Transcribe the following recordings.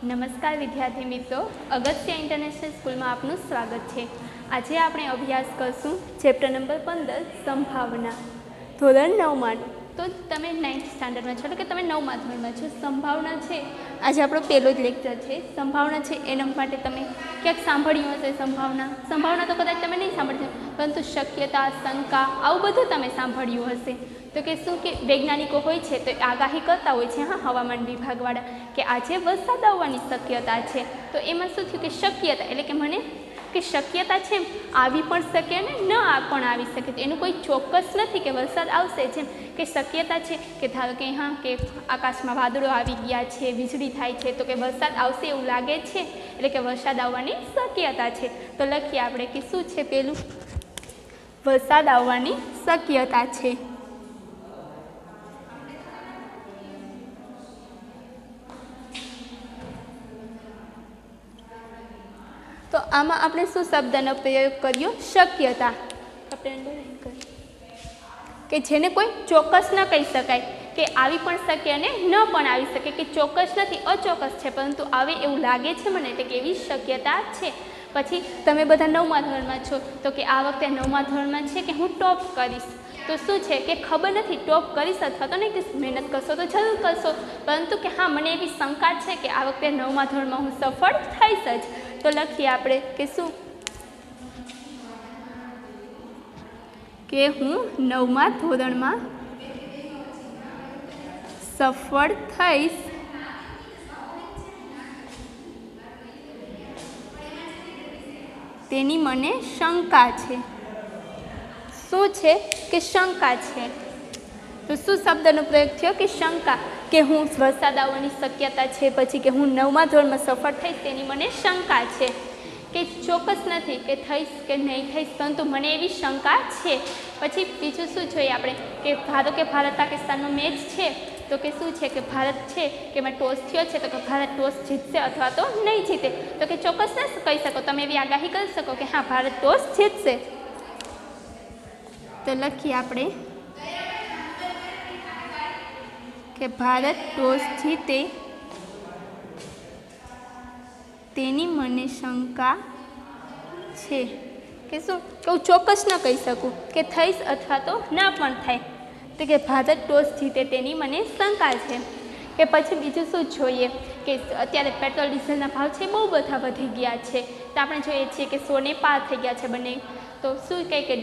નમસ્કાર વિદ્યાર્થી મિત્રો, અગત્ય ઇન્ટરનેશનલ સ્કૂલમાં આપનું સ્વાગત છે। આજે આપણે અભ્યાસ કરશું ચેપ્ટર નંબર 15 સંભાવના, ધોરણ 9માં। તો તમે 9th સ્ટાન્ડર્ડમાં છો, એટલે કે તમે 9મા ધોરણમાં છો। સંભાવના છે આજે આપણો પહેલો જ લેક્ચર છે। સંભાવના છે એના માટે તમે ક્યાંક સાંભળ્યું હશે। સંભાવના તો કદાચ તમે નહીં સાંભળ્યું, પરંતુ શક્યતા, શંકા આવું બધું તમે સાંભળ્યું હશે। તો કે શું કે વૈજ્ઞાનિકો હોય છે તો આગાહી કરતા હોય છે, હા, હવામાન વિભાગવાળા, કે આજે વરસાદ આવવાની શક્યતા છે। તો એમાં શું થયું કે શક્યતા એટલે કે મને કે શક્યતા છે આવી પણ શકે અને ન પણ આવી શકે। તો એનું કોઈ ચોક્કસ નથી કે વરસાદ આવશે, જેમ કે શક્યતા છે કે ધારો કે હા કે આકાશમાં વાદળો આવી ગયા છે, વીજળી થાય છે, તો કે વરસાદ આવશે એવું લાગે છે, એટલે કે વરસાદ આવવાની શક્યતા છે। તો લખીએ આપણે કે શું છે પેલું, વરસાદ આવવાની શક્યતા છે। તો આમાં આપણે શું શબ્દનો પ્રયોગ કર્યો, શક્યતા, કે જેને કોઈ ચોક્કસ ન કહી શકાય, કે આવી પણ શકે અને ન પણ આવી શકે, કે ચોક્કસ નથી, અચોક્કસ છે, પરંતુ આવે એવું લાગે છે મને, એટલે કે એવી શક્યતા છે। પછી તમે બધા 9મા ધોરણમાં છો, તો કે આ વખતે 9મા ધોરણમાં છે કે હું ટોપ કરીશ, તો શું છે કે ખબર નથી ટોપ કરીશ અથવા તો નહીં, કે મહેનત કરશો તો જરૂર કરશો, પરંતુ કે હા મને એવી શંકા છે કે આ વખતે 9મા ધોરણમાં હું સફળ થઈશ જ। તો લખીએ આપણે કે શું, કે હું 9મા ધોરણમાં સફળ થઈશ તેની મને શંકા છે। શું છે કે શંકા છે। તો શું શબ્દનો પ્રયોગ થયો કે શંકા, કે હું વરસાદ આવવાની શક્યતા છે, પછી કે હું 9મા ધોરણમાં સફળ થઈશ તેની મને શંકા છે, કે ચોક્કસ નથી કે થઈશ કે નહીં થઈશ, પરંતુ મને એવી શંકા છે। પછી બીજું શું જોઈએ આપણે, કે ધારો કે ભારત પાકિસ્તાનનો મેચ છે, તો કે શું છે કે ભારત છે કે એમાં ટોસ થયો છે, તો કે ભારત ટોસ જીતશે અથવા તો નહીં જીતે, તો કે ચોક્કસ ન કહી શકો, તમે એવી આગાહી કરી શકો કે હા ભારત ટોસ જીતશે। તો લખીએ આપણે કે ભારત ટોસ જીતે તેની મને શંકા છે, કે શું કે હું ચોક્કસ ન કહી શકું કે થઈશ અથવા તો ના પણ થાય, તો કે ભારત ટોસ જીતે તેની મને શંકા છે। કે પછી બીજું શું જોઈએ, કે અત્યારે પેટ્રોલ ડીઝલના ભાવ છે બહુ બધા વધી ગયા છે, તો આપણે જોઈએ છીએ કે 100 ને પાર થઈ ગયા છે બંને, તો શું કહે કે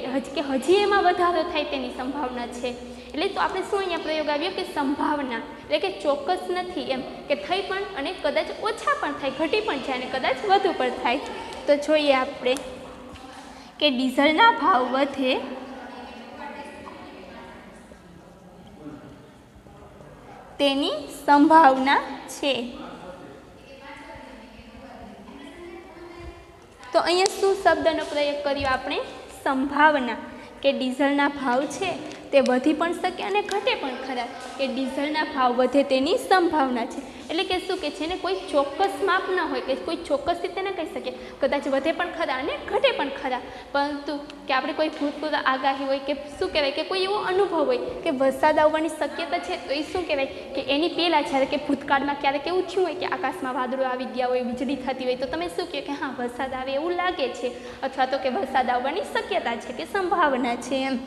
હજી એમાં વધારો થાય તેની સંભાવના છે। એટલે તો આપણે શું અહીંયા પ્રયોગ આવ્યો કે સંભાવના, એટલે કે ચોક્કસ નથી એમ, કે થઈ પણ અને કદાચ ઓછા પણ થાય, ઘટી પણ જાય અને કદાચ વધુ પણ થાય। તો જોઈએ આપણે કે ડીઝલના ભાવ વધે તેની સંભાવના છે। તો અહીંયા શું શબ્દનો પ્રયોગ કર્યો આપણે, સંભાવના, કે ડીઝલના ભાવ છે તે વધી પણ શકે અને ઘટે પણ ખરા, કે ડીઝલના ભાવ વધે તેની સંભાવના છે। એટલે કે શું કે જેને કોઈ ચોક્કસ માપ ન હોય, કે કોઈ ચોક્કસ રીતે ન કહી શકીએ, કદાચ વધે પણ ખરા અને ઘટે પણ ખરા, પરંતુ કે આપણે કોઈ ભૂતપૂર્વ આગાહી હોય, કે શું કહેવાય કે કોઈ એવો અનુભવ હોય કે વરસાદ આવવાની શક્યતા છે, તો એ શું કહેવાય કે એની પહેલાં જ્યારે કે ભૂતકાળમાં ક્યારેક એવું થયું હોય કે આકાશમાં વાદળો આવી ગયા હોય, વીજળી થતી હોય, તો તમે શું કહો કે હા વરસાદ આવે એવું લાગે છે, અથવા તો કે વરસાદ આવવાની શક્યતા છે, કે સંભાવના છે એમ,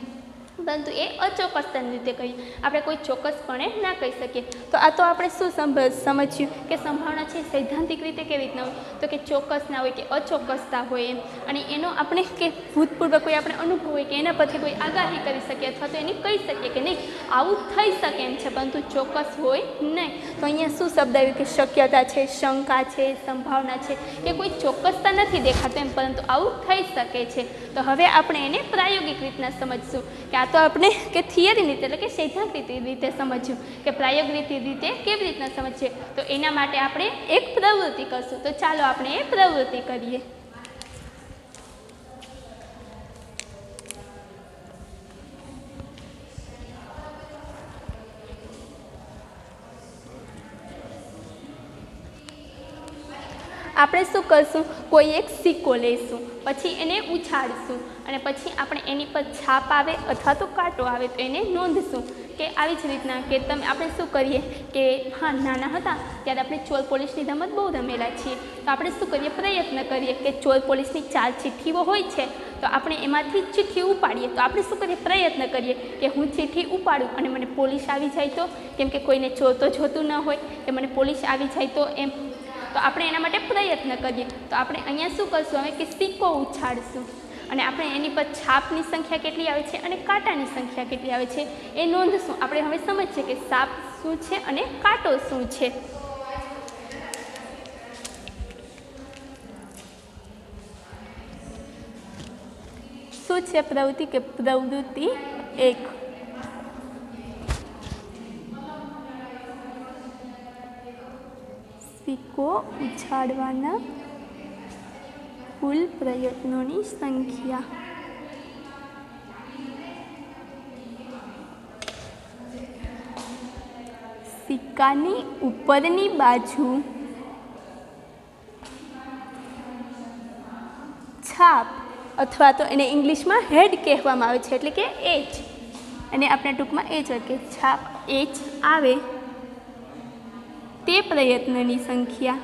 પરંતુ એ અચોક્કસતાની રીતે કહીએ, આપણે કોઈ ચોક્કસપણે ના કહી શકીએ। તો આ તો આપણે શું સમજ્યું કે સંભાવના છે સૈદ્ધાંતિક રીતે કેવી રીતના હોય, તો કે ચોક્કસ ના હોય, કે અચોક્કસતા હોય એમ, અને એનો આપણે કે ભૂતપૂર્વ કોઈ આપણે અનુભવ હોય કે એના પરથી કોઈ આગાહી કરી શકીએ, અથવા તો એની કહી શકીએ કે નહીં આવું થઈ શકે એમ છે, પરંતુ ચોક્કસ હોય નહીં। તો અહીંયા શું શબ્દ આવ્યું કે શક્યતા છે, શંકા છે, સંભાવના છે, કે કોઈ ચોક્કસતા નથી દેખાતું એમ, પરંતુ આવું થઈ શકે છે। તો હવે આપણે એને પ્રાયોગિક રીતના સમજશું, કે આ તો આપણે કે થિયરી રીતે એટલે કે સૈદ્ધાંતિક રીતે સમજ્યું, કે પ્રાયોગિક રીતે કેવી રીતના સમજીએ, તો એના માટે આપણે એક પ્રવૃત્તિ કરશું। તો ચાલો આપણે એ પ્રવૃત્તિ કરીએ। આપણે શું કરશું, કોઈ એક સિક્કો લઈશું, પછી એને ઉછાળશું અને પછી આપણે એની પર છાપ આવે અથવા તો કાંટો આવે તો એને નોંધશું કે આવી જ રીતના કે આપણે શું કરીએ કે હા નાના હતા ત્યારે આપણે ચોર પોલીસની રમત બહુ રમેલા છીએ, તો આપણે શું કરીએ, પ્રયત્ન કરીએ કે ચોર પોલીસની 4 ચિઠ્ઠીઓ હોય છે તો આપણે એમાંથી ચિઠ્ઠી ઉપાડીએ, તો આપણે શું કરીએ, પ્રયત્ન કરીએ કે હું ચિઠ્ઠી ઉપાડું અને મને પોલીસ આવી જાય તો, કેમ કે કોઈને ચોર તો જોતું ન હોય કે મને પોલીસ આવી જાય તો એમ, તો આપણે એના માટે પ્રયત્ન કરીએ. તો આપણે અહીંયા શું કરશું હવે કે સિક્કો ઉછાળશું અને આપણે એની પર છાપની સંખ્યા કેટલી આવે છે અને કાંટાની સંખ્યા કેટલી આવે છે એ નોંધશું. આપણે હવે સમજીએ કે સાપ શું છે અને કાંટો શું છે. શું છે પ્રવૃત્તિ કે પ્રવૃત્તિ 1, સિક્કો ઉછાળવાના કુલ પ્રયત્નોની સંખ્યા. સિક્કાની ઉપરની બાજુ છાપ અથવા તો એને ઇંગ્લિશમાં હેડ કહેવામાં આવે છે, એટલે કે એચ, અને આપણે ટૂંકમાં એચ હોય કે છાપ એચ આવે તે પ્રયત્નની સંખ્યા.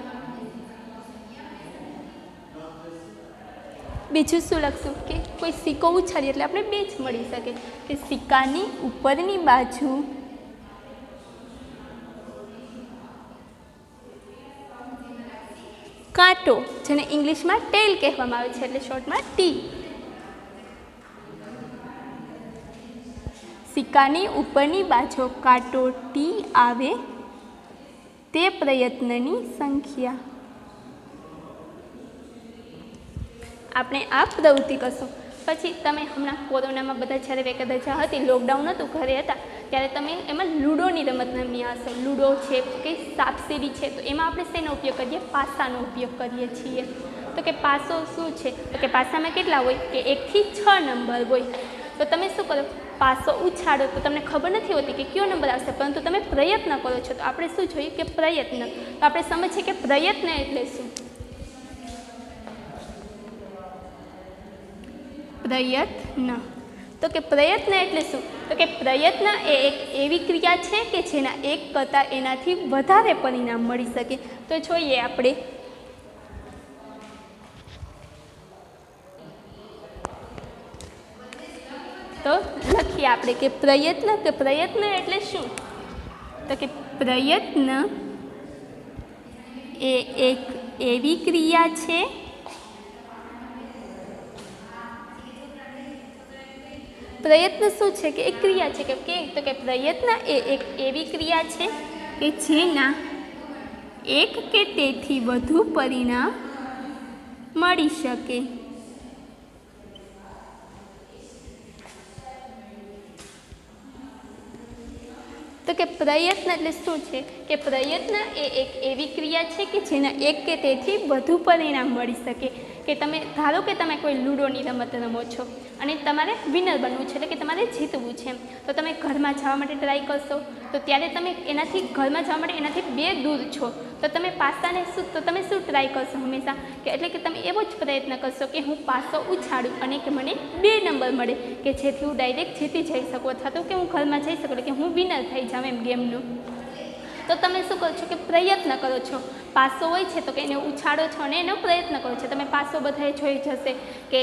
બીજું શું લખશું કે કોઈ સિક્કો ઉછાળીએ એટલે આપણે 2 જ મળી શકે કે સિક્કાની ઉપરની બાજુ કાંટો, જેને ઇંગ્લિશમાં ટેલ કહેવામાં આવે છે, એટલે શોર્ટમાં ટી. સિક્કાની ઉપરની બાજુ કાંટો ટી આવે તે પ્રયત્નની સંખ્યા. આપણે આ પ્રવૃત્તિ કરશું. પછી તમે હમણાં કોરોનામાં બધા જ્યારે વેકેશન રજા હતી, લોકડાઉન હતું, ઘરે હતા, ત્યારે તમે એમાં લૂડોની રમત રમી હશો. લૂડો છે કે સાપસીડી છે, તો એમાં આપણે શેનો ઉપયોગ કરીએ, પાસાનો ઉપયોગ કરીએ છીએ. તો કે પાસો શું છે, તો કે પાસામાં કેટલા હોય કે 1 થી 6 નંબર હોય. તો તમે શું કરો, પાસો ઉછાળો તો તમને ખબર નથી હોતી કે કયો નંબર આવશે, પરંતુ તમે પ્રયત્ન કરો છો. તો આપણે શું જોઈએ કે પ્રયત્ન. તો આપણે સમજીએ કે પ્રયત્ન એટલે શું. પ્રયત્ન, તો કે પ્રયત્ન એટલે શું, તો કે પ્રયત્ન એ એક એવી ક્રિયા છે કે જેના એક કરતાં એનાથી વધારે પરિણામ મળી શકે. તો જોઈએ આપણે, તો લખીએ આપણે કે પ્રયત્ન એટલે શું, તો કે પ્રયત્ન એ એક એવી ક્રિયા છે પ્રયત્ન શું છે કે એક ક્રિયા છે કે તો કે પ્રયત્ન એ એક એવી ક્રિયા છે કે જેના એક કે તેથી વધુ પરિણામ મળી શકે. તો કે પ્રયત્ન એટલે શું છે કે પ્રયત્ન એ એક એવી ક્રિયા છે કે જેના એક કે તેથી વધુ પરિણામ મળી શકે. કે તમે ધારો કે તમે કોઈ લૂડોની રમત રમો છો અને તમારે વિનર બનવું છે, એટલે કે તમારે જીતવું છે, તો તમે ઘરમાં જવા માટે ટ્રાય કરશો, તો ત્યારે તમે ઘરમાં જવા માટે એનાથી 2 દૂર છો, તો તમે પાસાને તમે શું ટ્રાય કરશો હંમેશા કે, એટલે કે તમે એવો જ પ્રયત્ન કરશો કે હું પાસો ઉછાળું અને કે મને 2 નંબર મળે કે જેથી હું ડાયરેક્ટ જીતી જઈ શકું, અથવા તો કે હું ઘરમાં જઈ શકું, એટલે કે હું વિનર થઈ જાઉં એમ ગેમનું. તો તમે શું કરો છો કે પ્રયત્ન કરો છો. પાસો હોય છે તો કે એને ઉછાળો છો અને એનો પ્રયત્ન કરો છો. તમે પાસો બધાએ જોઈ જશે કે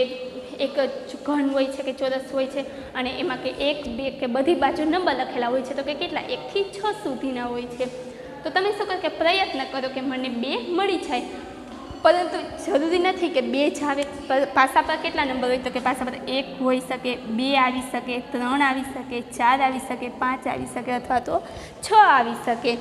એક ઘન હોય છે કે ચોરસ હોય છે અને એમાં કે 1, 2 કે બધી બાજુ નંબર લખેલા હોય છે, તો કે કેટલા 1 થી 6 સુધીના હોય છે. તો તમે શું કરો કે પ્રયત્ન કરો કે મને 2 મળી જાય, પરંતુ જરૂરી નથી કે 2 જ આવે. પાસા પર કેટલા નંબર હોય, તો કે પાસા પર 1 હોઈ શકે, 2 આવી શકે, 3 આવી શકે, 4 આવી શકે, 5 આવી શકે, અથવા તો 6 આવી શકે.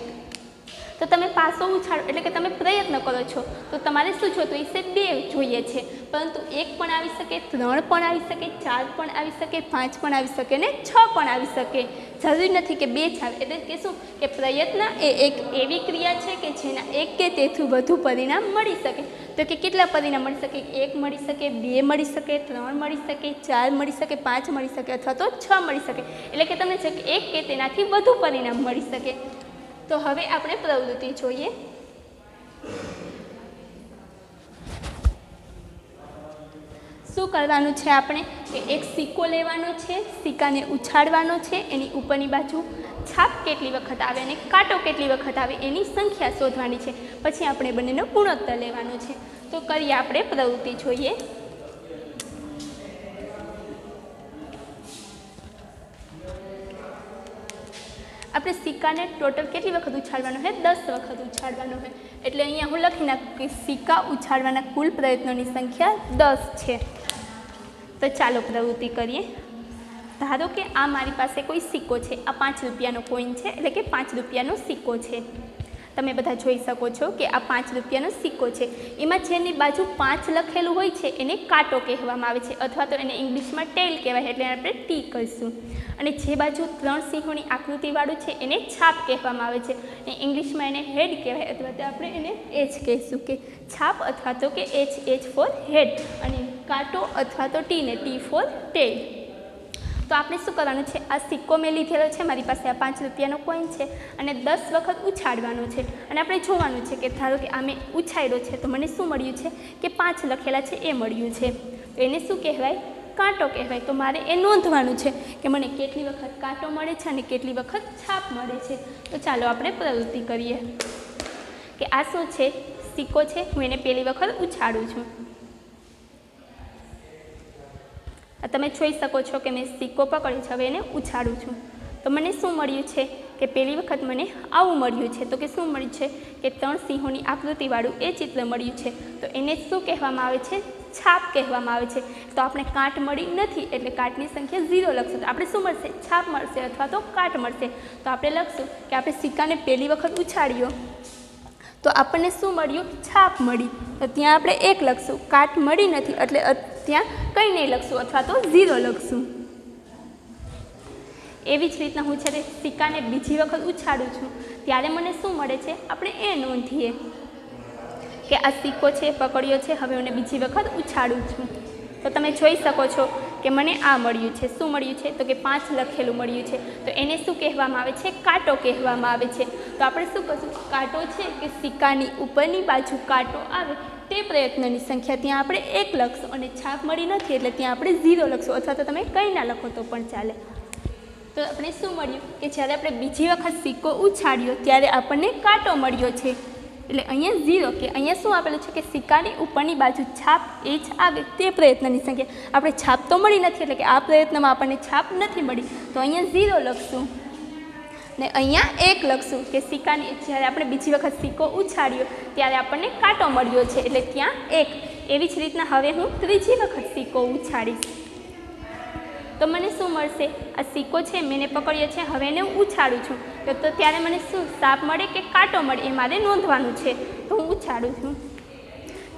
તો તમે પાસો ઉછાળો એટલે કે તમે પ્રયત્ન કરો છો, તો તમારે શું જોતું હશે, 2 જોઈએ છે, પરંતુ 1 પણ આવી શકે, 3 પણ આવી શકે, 4 પણ આવી શકે, 5 પણ આવી શકે અને 6 પણ આવી શકે. જરૂરી નથી કે 2 જ આવે. એટલે કે શું કે પ્રયત્ન એ એક એવી ક્રિયા છે કે જેના 1 કે તેથી વધુ પરિણામ મળી શકે. તો કે કેટલા પરિણામ મળી શકે, 1 મળી શકે, 2 મળી શકે, 3 મળી શકે, 4 મળી શકે, 5 મળી શકે, અથવા તો 6 મળી શકે. એટલે કે તમને છે કે 1 કે તેનાથી વધુ પરિણામ મળી શકે. તો હવે આપણે પ્રવૃત્તિ જોઈએ. શું કરવાનું છે આપણે કે એક સિક્કો લેવાનો છે, સિક્કાને ઉછાળવાનો છે, એની ઉપરની બાજુ છાપ કેટલી વખત આવે અને કાંટો કેટલી વખત આવે એની સંખ્યા શોધવાની છે. પછી આપણે બંનેનો ગુણોત્તર લેવાનો છે. તો કરીએ આપણે પ્રવૃત્તિ જોઈએ. આપણે સિક્કાને ટોટલ કેટલી વખત ઉછાળવાનો હોય? 10 વખત ઉછાળવાનો હોય. એટલે અહીંયા હું લખી નાખું કે સિક્કા ઉછાળવાના કુલ પ્રયત્નોની સંખ્યા 10 છે. તો ચાલો પ્રવૃત્તિ કરીએ. ધારો કે આ મારી પાસે કોઈ સિક્કો છે. આ 5 રૂપિયાનો કોઈન છે, એટલે કે 5 રૂપિયાનો સિક્કો છે. તમે બધા જોઈ શકો છો કે આ 5 રૂપિયાનો સિક્કો છે. એમાં જેની બાજુ 5 લખેલું હોય છે એને કાંટો કહેવામાં આવે છે, અથવા તો એને ઇંગ્લિશમાં ટેલ કહેવાય, એટલે આપણે ટી કહીશું. અને જે બાજુ 3 સિંહોની આકૃતિવાળું છે એને છાપ કહેવામાં આવે છે. અને ઇંગ્લિશમાં એને હેડ કહેવાય, અથવા તો આપણે એને એચ કહીશું કે છાપ, અથવા તો કે એચ ફોર હેડ, અને કાંટો અથવા તો ટીને ટી ફોર ટેલ. તો આપણે શું કરવાનું છે? આ સિક્કો મેં લીધેલો છે, મારી પાસે આ 5 રૂપિયાનો કોઈન છે, અને 10 વખત ઉછાળવાનો છે. અને આપણે જોવાનું છે કે ધારો કે આ મેં ઉછાળ્યો છે તો મને શું મળ્યું છે કે 5 લખેલા છે એ મળ્યું છે. તો એને શું કહેવાય? કાંટો કહેવાય. તો મારે એ નોંધવાનું છે કે મને કેટલી વખત કાંટો મળે છે અને કેટલી વખત છાપ મળે છે. તો ચાલો આપણે પ્રવૃત્તિ કરીએ કે આ શું છે? સિક્કો છે. હું એને પહેલી વખત ઉછાળું છું. તમે જોઈ શકો છો કે મેં સિક્કો પકડ્યો છે, હવે એને ઉછાળું છું. તો મને શું મળ્યું છે કે પહેલી વખત મને આવું મળ્યું છે. તો કે શું મળ્યું છે કે 3 સિંહોની આકૃતિવાળું એ ચિત્ર મળ્યું છે. તો એને શું કહેવામાં આવે છે? છાપ કહેવામાં આવે છે. તો આપણે કાંટ મળી નથી, એટલે કાંટની સંખ્યા 0 લખશું. તો આપણે શું મળશે? છાપ મળશે, અથવા તો કાંટ મળશે. તો આપણે લખશું કે આપણે સિક્કાને પહેલી વખત ઉછાળ્યો તો આપણને શું મળ્યું? છાપ મળી. તો ત્યાં આપણે 1 લખશું. કાંટ મળી નથી એટલે ત્યાં કંઈ નહીં લખશું, અથવા તો 0 લખશું. એવી જ રીતના હું જ્યારે સિક્કાને બીજી વખત ઉછાળું છું ત્યારે મને શું મળે છે? આપણે એ નોંધીએ કે આ સિક્કો છે, પકડ્યો છે, હવે હું બીજી વખત ઉછાળું છું. તો તમે જોઈ શકો છો કે મને આ મળ્યું છે. શું મળ્યું છે? તો કે 5 લખેલું મળ્યું છે. તો એને શું કહેવામાં આવે છે? કાંટો કહેવામાં આવે છે. તો આપણે શું કરશું? કાંટો છે કે સિક્કાની ઉપરની બાજુ કાંટો આવે તે પ્રયત્નની સંખ્યા ત્યાં આપણે 1 લખશું, અને છાપ મળી નથી એટલે ત્યાં આપણે 0 લખશું, અથવા તો તમે કંઈ ના લખો તો પણ ચાલે. તો આપણે શું મળ્યું કે જ્યારે આપણે બીજી વખત સિક્કો ઉછાળ્યો ત્યારે આપણને કાંટો મળ્યો છે. એટલે અહીંયા 0, કે અહીંયા શું આપેલું છે કે સિક્કાની ઉપરની બાજુ છાપ એચ આવે તે પ્રયત્નની સંખ્યા. આપણે છાપ તો મળી નથી, એટલે કે આ પ્રયત્નમાં આપણને છાપ નથી મળી, તો અહીંયા 0 લખશું. ને અહીંયા 1 લખશું કે સિક્કાની જ્યારે આપણે બીજી વખત સિક્કો ઉછાળ્યો ત્યારે આપણને કાંટો મળ્યો છે, એટલે ત્યાં 1. એવી જ રીતના હવે હું ત્રીજી વખત સિક્કો ઉછાળીશ તો મને શું મળશે? આ સિક્કો છે મેં પકડ્યો છે, હવે એને હું ઉછાળું છું તો ત્યારે મને શું છાપ મળે કે કાંટો મળે એ મારે નોંધવાનું છે. તો હું ઉછાળું છું.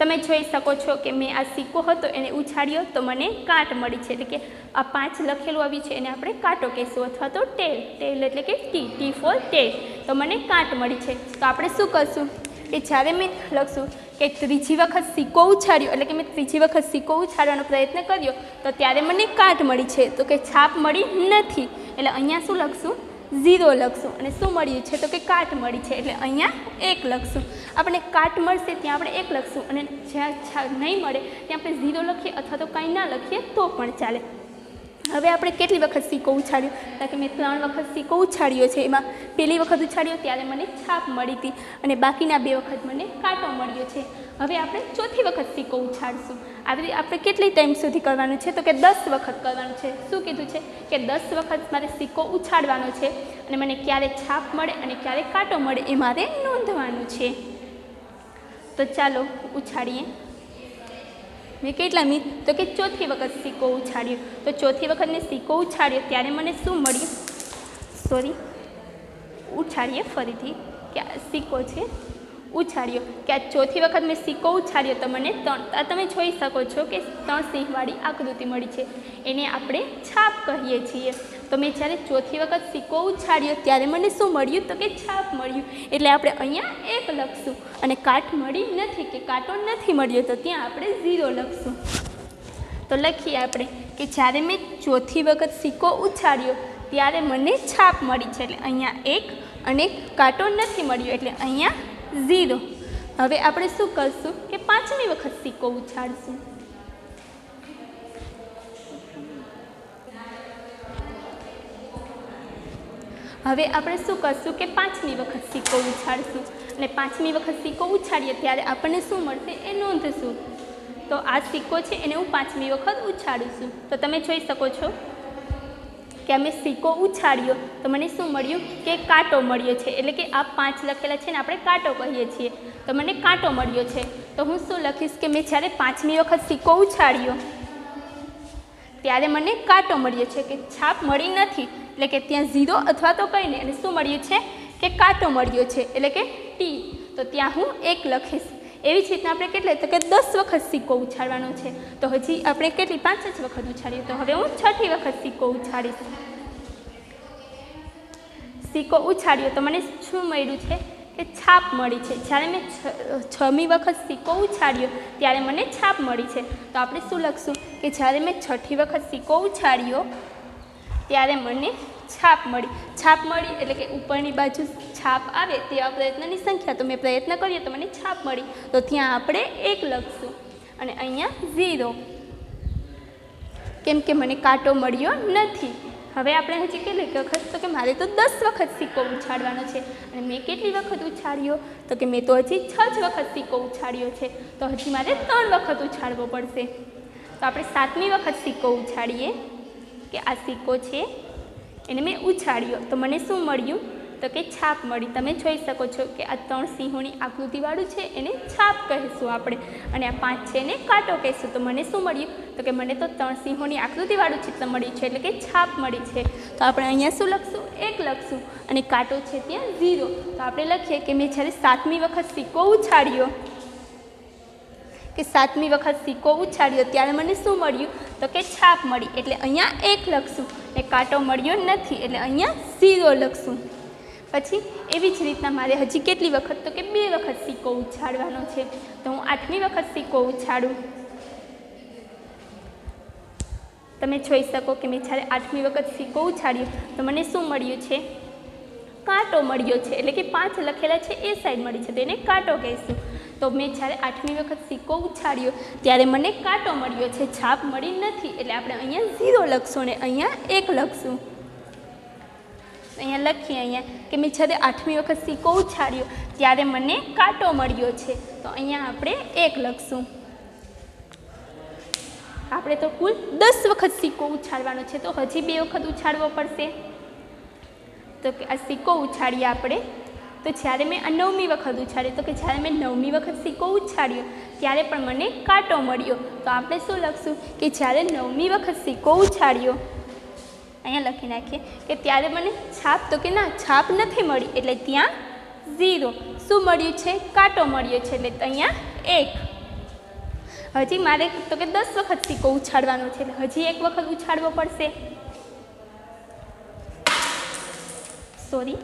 તમે જોઈ શકો છો કે મેં આ સિક્કો હતો એને ઉછાળ્યો તો મને કાંટ મળી છે, એટલે કે આ 5 લખેલું આવ્યું છે એને આપણે કાંટો કહીશું, અથવા તો ટેલ. ટેલ એટલે કે ટી ફોર ટેલ. તો મને કાંટ મળી છે. તો આપણે શું કરશું કે જ્યારે મેં લખશું કે ત્રીજી વખત સિક્કો ઉછાળ્યો, એટલે કે મેં ત્રીજી વખત સિક્કો ઉછાળવાનો પ્રયત્ન કર્યો તો ત્યારે મને કાંટ મળી છે. તો કે છાપ મળી નથી, એટલે અહીંયા શું લખશું? 0 લખશું. અને શું મળ્યું છે? તો કે કાંટ મળી છે, એટલે અહીંયા 1 લખશું. આપણે કાંટ મળશે ત્યાં આપણે 1 લખશું, અને જ્યાં નહીં મળે ત્યાં આપણે 0 લખીએ, અથવા તો કંઈ ના લખીએ તો પણ ચાલે. હવે આપણે કેટલી વખત સિક્કો ઉછાળ્યો? કારણ કે મેં 3 વખત સિક્કો ઉછાળ્યો છે. એમાં પહેલી વખત ઉછાળ્યો ત્યારે મને છાપ મળી હતી, અને બાકીના 2 વખત મને કાંટો મળ્યો છે. હવે આપણે ચોથી વખત સિક્કો ઉછાળશું. આવી રીતે આપણે કેટલી ટાઈમ સુધી કરવાનું છે? તો કે 10 વખત કરવાનું છે. શું કીધું છે કે 10 વખત મારે સિક્કો ઉછાળવાનો છે, અને મને ક્યારે છાપ મળે અને ક્યારે કાંટો મળે એ મારે નોંધવાનું છે. તો ચાલો ઉછાળીએ. મેં કેટલા મિનિટ? તો કે ચોથી વખત સિક્કો ઉછાળ્યો. તો ચોથી વખત મેં સિક્કો ઉછાળ્યો ત્યારે મને શું મળ્યું? ઉછાળીએ ફરીથી કે આ સિક્કો છે ઉછાળ્યો, કે આ ચોથી વખત મેં સિક્કો ઉછાળ્યો તો મને 3, તમે જોઈ શકો છો કે 3 સિંહવાળી આકૃતિ મળી છે, એને આપણે છાપ કહીએ છીએ. તો મેં જ્યારે ચોથી વખત સિક્કો ઉછાળ્યો ત્યારે મને શું મળ્યું? તો કે છાપ મળ્યું. એટલે આપણે અહીંયા 1 લખશું, અને કાંટ મળી નથી કે કાંટો નથી મળ્યો તો ત્યાં આપણે 0 લખશું. તો લખીએ આપણે કે જ્યારે મેં ચોથી વખત સિક્કો ઉછાળ્યો ત્યારે મને છાપ મળી છે, એટલે અહીંયા 1, અને કાંટો નથી મળ્યો એટલે અહીંયા 0. હવે આપણે શું કરશું કે 5મી વખત સિક્કો ઉછાળશું. હવે આપણે શું કરશું કે 5મી વખત સિક્કો ઉછાળશું અને 5મી વખત સિક્કો ઉછાળીએ ત્યારે આપણને શું મળશે એ નોંધશું. તો આ સિક્કો છે એને હું 5મી વખત ઉછાળું છું. તો તમે જોઈ શકો છો કે અમે સિક્કો ઉછાળ્યો તો મને શું મળ્યું કે કાંટો મળ્યો છે. એટલે કે આ 5 લખેલા છે ને આપણે કાંટો કહીએ છીએ. તો મને કાંટો મળ્યો છે. તો હું શું લખીશ કે મેં જ્યારે 5મી વખત સિક્કો ઉછાળ્યો ત્યારે મને કાંટો મળ્યો છે કે છાપ મળી નથી. એટલે કે ત્યાં 0 અથવા તો કંઈ નહીં અને શું મળ્યું છે કે કાંટો મળ્યો છે એટલે કે ટી. તો ત્યાં હું 1 લખીશ. એવી જ રીતના આપણે કેટલે તો કે 10 વખત સિક્કો ઉછાળવાનો છે. તો હજી આપણે કેટલી 5 જ વખત ઉછાળીએ. તો હવે હું 6ઠી વખત સિક્કો ઉછાળીશ. સિક્કો ઉછાળ્યો તો મને શું મળ્યું છે કે છાપ મળી છે. જ્યારે મેં 6મી વખત સિક્કો ઉછાળ્યો ત્યારે મને છાપ મળી છે. તો આપણે શું લખશું કે જ્યારે મેં 6ઠી વખત સિક્કો ઉછાળ્યો ત્યારે મને છાપ મળી. છાપ મળી એટલે કે ઉપરની બાજુ છાપ આવે તેવા પ્રયત્નની સંખ્યા. તો મેં પ્રયત્ન કર્યો તો મને છાપ મળી. તો ત્યાં આપણે 1 લખશું અને અહીંયા 0 કેમ કે મને કાંટો મળ્યો નથી. હવે આપણે હજી કેટલી વખત તો કે મારે તો 10 વખત સિક્કો ઉછાળવાનો છે અને મેં કેટલી વખત ઉછાળ્યો તો કે મેં તો હજી 6 જ વખત સિક્કો ઉછાળ્યો છે. તો હજી મારે 3 વખત ઉછાળવો પડશે. તો આપણે 7મી વખત સિક્કો ઉછાળીએ કે આ સિક્કો છે એને મેં ઉછાળ્યો તો મને શું મળ્યું તો કે છાપ મળી. તમે જોઈ શકો છો કે આ 3 સિંહોની આકૃતિવાળું છે એને છાપ કહીશું આપણે અને આ 5 છે એને કાંટો કહીશું. તો મને શું મળ્યું તો કે મને તો 3 સિંહોની આકૃતિવાળું ચિત્ર મળ્યું છે એટલે કે છાપ મળી છે. તો આપણે અહીંયા શું લખશું 1 લખશું અને કાંટો છે ત્યાં 0. તો આપણે લખીએ કે મેં જ્યારે 7મી વખત સિક્કો ઉછાળ્યો કે 7મી વખત સિક્કો ઉછાળ્યો ત્યારે મને શું મળ્યું તો કે છાપ મળી. એટલે અહીંયા 1 લખશું ને કાંટો મળ્યો નથી એટલે અહીંયા 0 લખશું. પછી એવી જ રીતના મારે હજી કેટલી વખત તો કે 2 વખત સિક્કો ઉછાળવાનો છે. તો હું 8મી વખત સિક્કો ઉછાળું. તમે જોઈ શકો કે મેં જ્યારે 8મી વખત સિક્કો ઉછાળ્યો તો મને શું મળ્યું છે કાંટો મળ્યો છે. એટલે કે 5 લખેલા છે એ સાઈડ મળી છે તો એને કાંટો કહીશું. તો મેં જ્યારે 8મી વખત સિક્કો ઉછાળ્યો ત્યારે મને કાંટો મળ્યો છે, છાપ મળી નથી. એટલે આપણે અહીંયા 0 લખશું ને અહીંયા 1 લખશું. અહીંયા લખીએ અહીંયા કે મેં જ્યારે 8મી વખત સિક્કો ઉછાળ્યો ત્યારે મને કાંટો મળ્યો છે. તો અહીંયા આપણે 1 લખશું. આપણે તો કુલ 10 વખત સિક્કો ઉછાળવાનો છે તો હજી 2 વખત ઉછાળવો પડશે. તો કે આ સિક્કો ઉછાળીએ આપણે. તો જ્યારે મેં આ 9મી વખત ઉછાળ્યો તો કે જ્યારે મેં 9મી વખત સિક્કો ઉછાળ્યો ત્યારે પણ મને કાંટો મળ્યો. તો આપણે શું લખશું કે જ્યારે 9મી વખત સિક્કો ઉછાળ્યો અહીંયા લખી નાખીએ કે ત્યારે મને છાપ તો કે ના છાપ નથી મળી એટલે ત્યાં 0. શું મળ્યું છે કાંટો મળ્યો છે એટલે અહીંયા 1. હજી મારે તો કે 10 વખત સિક્કો ઉછાળવાનો છે એટલે હજી 1 વખત ઉછાળવો પડશે. સોરી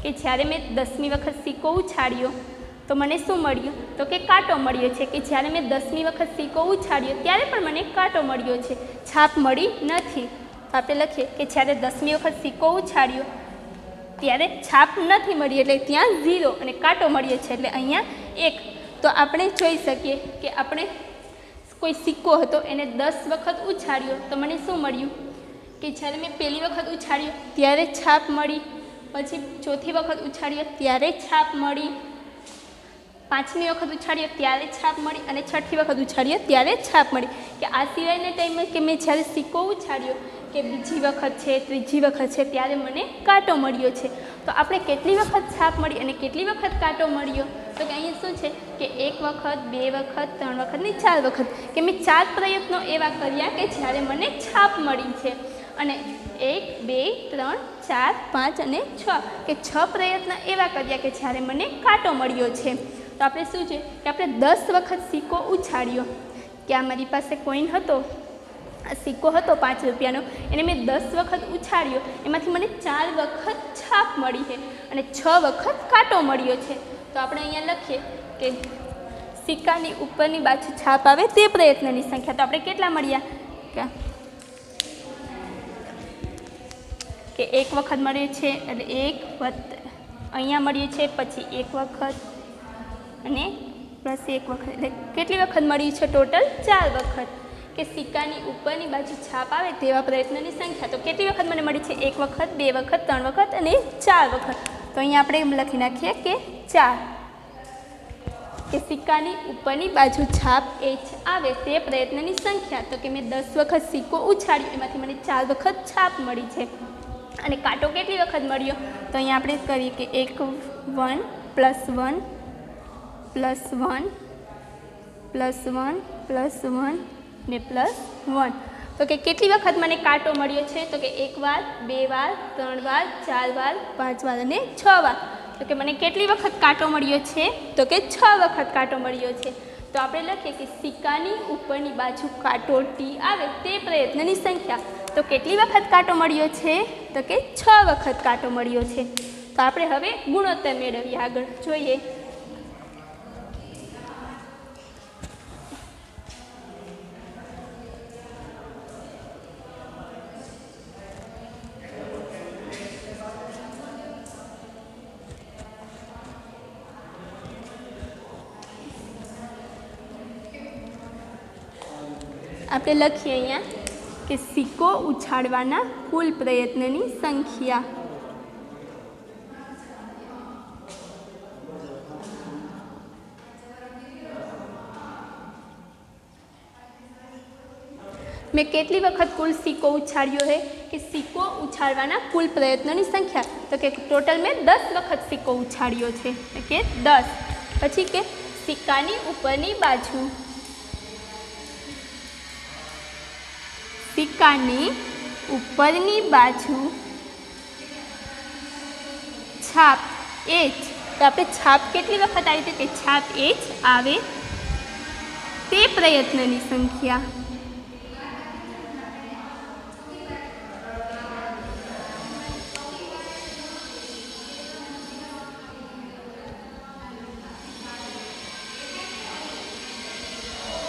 કે જ્યારે મેં 10મી વખત સિક્કો ઉછાળ્યો તો મને શું મળ્યું તો કે કાંટો મળ્યો છે. કે જ્યારે મેં 10મી વખત સિક્કો ઉછાળ્યો ત્યારે પણ મને કાંટો મળ્યો છે, છાપ મળી નથી. તો આપણે લખીએ કે જ્યારે 10મી વખત સિક્કો ઉછાળ્યો ત્યારે છાપ નથી મળી એટલે ત્યાં 0 અને કાંટો મળ્યો છે એટલે અહીંયા 1. તો આપણે જોઈ શકીએ કે આપણે કોઈ સિક્કો હતો એને 10 વખત ઉછાળ્યો તો મને શું મળ્યું કે જ્યારે મેં પહેલી વખત ઉછાળ્યો ત્યારે છાપ મળી, પછી ચોથી વખત ઉછાળ્યો ત્યારે છાપ મળી, 5મી વખત ઉછાળ્યો ત્યારે છાપ મળી અને 6ઠી વખત ઉછાળ્યો ત્યારે છાપ મળી. કે આ સિવાયના ટાઈમે કે મેં જ્યારે સિક્કો ઉછાળ્યો કે બીજી વખત છે, ત્રીજી વખત છે ત્યારે મને કાંટો મળ્યો છે. તો આપણે કેટલી વખત છાપ મળી અને કેટલી વખત કાંટો મળ્યો તો કે અહીંયા શું છે કે 1 વખત, 2 વખત, 3 વખત ને 4 વખત. કે મેં 4 પ્રયત્નો એવા કર્યા કે જ્યારે મને છાપ મળી છે અને 1, 2, 3, 4, 5 અને 6 કે 6 પ્રયત્ન એવા કર્યા કે જ્યારે મને કાંટો મળ્યો છે. તો આપણે શું છે કે આપણે 10 વખત સિક્કો ઉછાળ્યો. કે આ મારી પાસે કોઈન હતો, સિક્કો હતો 5 રૂપિયાનો, એને મેં 10 વખત ઉછાળ્યો, એમાંથી મને 4 વખત છાપ મળી છે અને 6 વખત કાંટો મળ્યો છે. તો આપણે અહીંયા લખીએ કે સિક્કાની ઉપરની બાજુ છાપ આવે તે પ્રયત્નની સંખ્યા. તો આપણે કેટલા મળ્યા કે 1 વખત મળ્યું છે એટલે 1 વત્તા અહીંયા મળ્યું છે પછી 1 વખત અને પ્લસ 1 વખત એટલે કેટલી વખત મળ્યું છે ટોટલ 4 વખત. કે સિક્કાની ઉપરની બાજુ છાપ આવે તેવા પ્રયત્નોની સંખ્યા. તો કેટલી વખત મને મળી છે? 1 વખત, 2 વખત, 3 વખત અને 4 વખત. તો અહીંયા આપણે લખી નાખીએ કે 4. કે સિક્કાની ઉપરની બાજુ છાપ H આવે તે પ્રયત્નની સંખ્યા. તો કે મેં 10 વખત સિક્કો ઉછાળ્યો, એમાંથી મને 4 વખત છાપ મળી છે. અને કાંટો કેટલી વખત મળ્યો? તો અહીંયા આપણે કરીએ કે 1 1 +1 +1 +1 +1 ને +1. તો કે કેટલી વખત મને કાંટો મળ્યો છે? તો કે 1 વાર, 2 વાર, 3 વાર, 4 વાર, 5 વાર અને 6 વાર. તો કે મને કેટલી વખત કાંટો મળ્યો છે? તો કે 6 વખત કાંટો મળ્યો છે. તો આપણે લખીએ કે સિક્કાની ઉપરની બાજુ કાંટો T આવે તે પ્રયત્નની સંખ્યા. તો કેટલી વખત કાંટો મળ્યો છે? તો કે 6 વખત કાંટો મળ્યો છે. તો આપણે હવે ગુણોત્તર મેળવીએ. આગળ જોઈએ. આપણે લખીએ અહીંયા કે સિક્કો ઉછાળવાના કુલ પ્રયત્નની સંખ્યા. મેં કેટલી વખત કુલ સિક્કો ઉછાળ્યો છે? કે સિક્કો ઉછાળવાના કુલ પ્રયત્નોની સંખ્યા. તો કે ટોટલ મેં 10 વખત સિક્કો ઉછાળ્યો છે. કે 10. પછી કે સિક્કાની ઉપરની બાજુ સિક્કાની ઉપરની બાજુ છાપ H. તો આપણે છાપ કેટલી વખત આવી હતી? કે છાપ H આવે તે પ્રયત્નની સંખ્યા.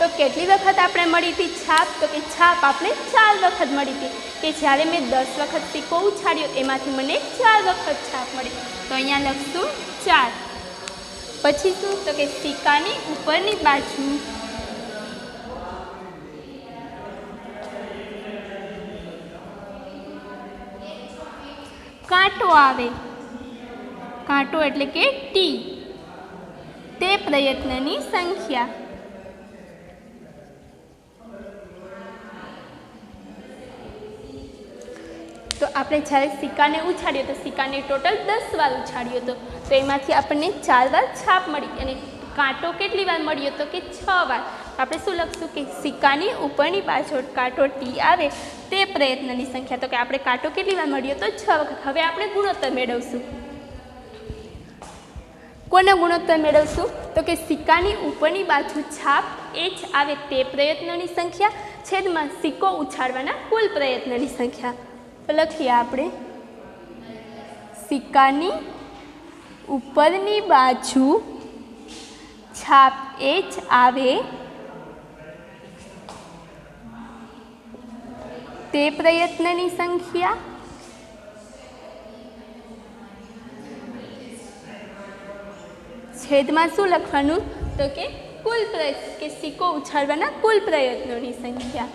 તો કેટલી વખત આપણે મળી હતી છાપ? તો કે છાપ આપણે 4 વખત મળી હતી. કે જ્યારે મેં 10 વખત સિક્કો ઉછાળ્યો એમાંથી મને 4 વખત છાપ મળી. તો અહીંયા લખશું 4. પછી શું? તો કે સિક્કાની ઉપરની બાજુ કાંટો આવે. કાંટો એટલે કે T તે પ્રયત્નની સંખ્યા. તો આપણે જ્યારે સિક્કાને ઉછાળ્યો તો સિક્કાને ટોટલ 10 વાર ઉછાળ્યો હતો. તો એમાંથી આપણને 4 વાર છાપ મળી. અને કાંટો કેટલી વાર મળ્યો? તો કે 6 વાર. આપણે શું લખશું? કે સિક્કાની ઉપરની બાજુ કાંટો T આવે તે પ્રયત્નની સંખ્યા. તો કે આપણે કાંટો કેટલી વાર મળ્યો? તો 6 વખત. હવે આપણે ગુણોત્તર મેળવશું. કોનો ગુણોત્તર મેળવશું? તો કે સિક્કાની ઉપરની બાજુ છાપ H આવે તે પ્રયત્નોની સંખ્યા છેદમાં સિક્કો ઉછાળવાના કુલ પ્રયત્નોની સંખ્યા. તો લખીએ આપણે સિક્કાની ઉપરની બાજુ છાપ H આવે તે પ્રયત્નની સંખ્યા છેદમાં શું લખવાનું? તો કે કુલ કે સિક્કો ઉછાળવાના કુલ પ્રયત્નોની સંખ્યા.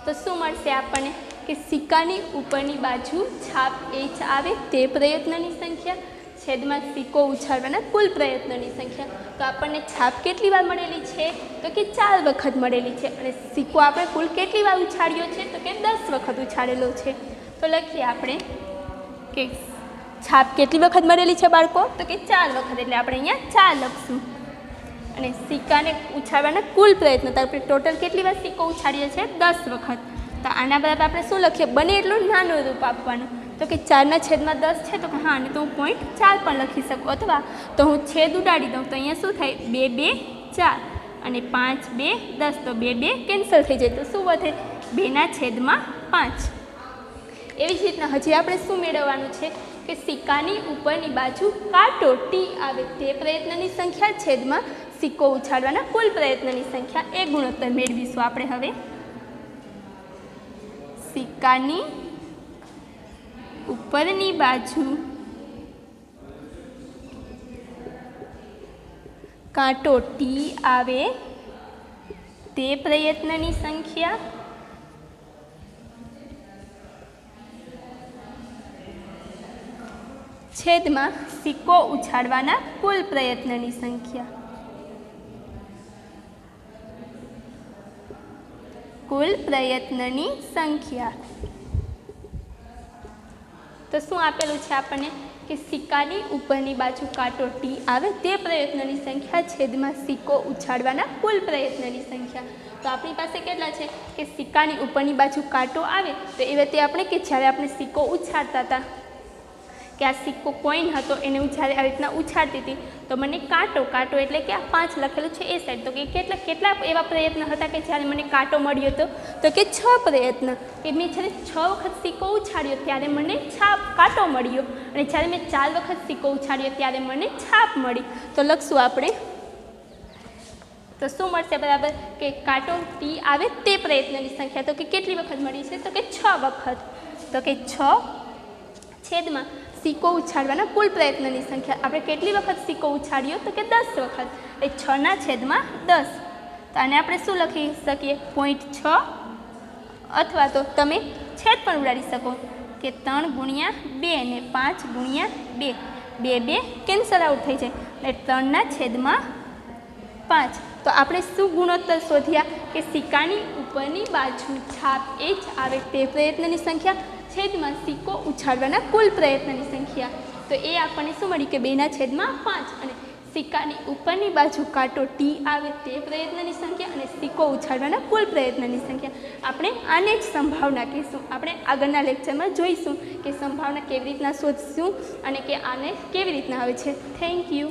તો શું મળશે આપણને? કે સિક્કાની ઉપરની બાજુ છાપ H આવે તે પ્રયત્નોની સંખ્યા છેદમાં સિક્કો ઉછાળવાના કુલ પ્રયત્નોની સંખ્યા. તો આપણને છાપ કેટલી વાર મળેલી છે? તો કે 4 વખત મળેલી છે. અને સિક્કો આપણે કુલ કેટલી વાર ઉછાળ્યો છે? તો કે 10 વખત ઉછાળેલો છે. તો લખીએ આપણે કે છાપ કેટલી વખત મળેલી છે બાળકો? તો કે 4 વખત. એટલે આપણે અહીંયા 4 લખશું. અને સિક્કાને ઉછાળવાના કુલ પ્રયત્ન. તો આપણે ટોટલ કેટલી વાર સિક્કો ઉછાળીએ છીએ? 10 વખત. તો આના બરાબર આપણે શું લખીએ? બને એટલું નાનું રૂપ આપવાનું. તો કે 4/10 છે. તો કે હા, અને તો હું 0.4 પણ લખી શકું. અથવા તો હું છેદ ઉડાડી દઉં. તો અહીંયા શું થાય? 2 2 4 અને 5 2 10. તો 2 2 કેન્સલ થઈ જાય. તો શું વધે? 2/5. એવી જ રીતના હજી આપણે શું મેળવવાનું છે? કે સિક્કાની ઉપરની બાજુ કાંટો T આવે તે પ્રયત્નની સંખ્યા છેદમાં સિક્કો ઉછાળવાના કુલ પ્રયત્નની સંખ્યા. એ ગુણોત્તર મેળવીશું આપણે હવે. સિક્કાની ઉપરની બાજુ કાંટો ટી આવે તે પ્રયત્નની સંખ્યા છેદમાં સિક્કો ઉછાળવાના કુલ પ્રયત્નની સંખ્યા. કુલ પ્રયત્નની સંખ્યા. તો શું આપેલું છે આપણને કે સિક્કાની ઉપરની બાજુ કાંટો ટી આવે તે પ્રયત્નની સંખ્યા છેદમાં સિક્કો ઉછાળવાના કુલ પ્રયત્નની સંખ્યા. તો આપણી પાસે કેટલા છે કે સિક્કાની ઉપરની બાજુ કાંટો આવે તો એ રીતે આપણે કે જ્યારે આપણે સિક્કો ઉછાળતા હતા કે આ સિક્કો કોઈન હતો એને હું જ્યારે આવી રીતના ઉછાળતી હતી તો મને કાંટો એટલે કે આ 5 લખેલું છે એ સાઈડ. તો કે કેટલા એવા પ્રયત્ન હતા કે જ્યારે મને કાંટો મળ્યો હતો તો કે 6 પ્રયત્ન. કે મેં જ્યારે 6 વખત સિક્કો ઉછાળ્યો ત્યારે મને કાંટો મળ્યો અને જ્યારે મેં 4 વખત સિક્કો ઉછાળ્યો ત્યારે મને છાપ મળી. તો લખશું આપણે. તો શું મળશે બરાબર કે કાંટો ટી આવે તે પ્રયત્નની સંખ્યા. તો કે કેટલી વખત મળી છે તો કે 6 વખત. તો કે 6 છેદમાં સિક્કો ઉછાળવાના કુલ પ્રયત્નની સંખ્યા. આપણે કેટલી વખત સિક્કો ઉછાળ્યો તો કે 10 વખત. એ 6 છેદમાં 10. તો આને આપણે શું લખી શકીએ 0.6 અથવા તો તમે છેદ પણ ઉડાડી શકો કે 3 ગુણ્યા 2 ને 5 ગુણ્યા 2. 2 કેન્સલ આઉટ થઈ જાય એટલે 3 છેદમાં 5. તો આપણે શું ગુણોત્તર શોધ્યા કે સિક્કાની ઉપરની બાજુ છાપ એ જ આવે તે પ્રયત્નની સંખ્યા છેદમાં સિક્કો ઉછાળવાના કુલ પ્રયત્નની સંખ્યા. તો એ આપણને શું મળ્યું કે 2/5 અને સિક્કાની ઉપરની બાજુ કાંટો ટી આવે તે પ્રયત્નની સંખ્યા અને સિક્કો ઉછાળવાના કુલ પ્રયત્નની સંખ્યા. આપણે આને જ સંભાવના કહીશું. આપણે આગળના લેક્ચરમાં જોઈશું કે સંભાવના કેવી રીતના શોધશું અને કે આને કેવી રીતના આવે છે. Thank you.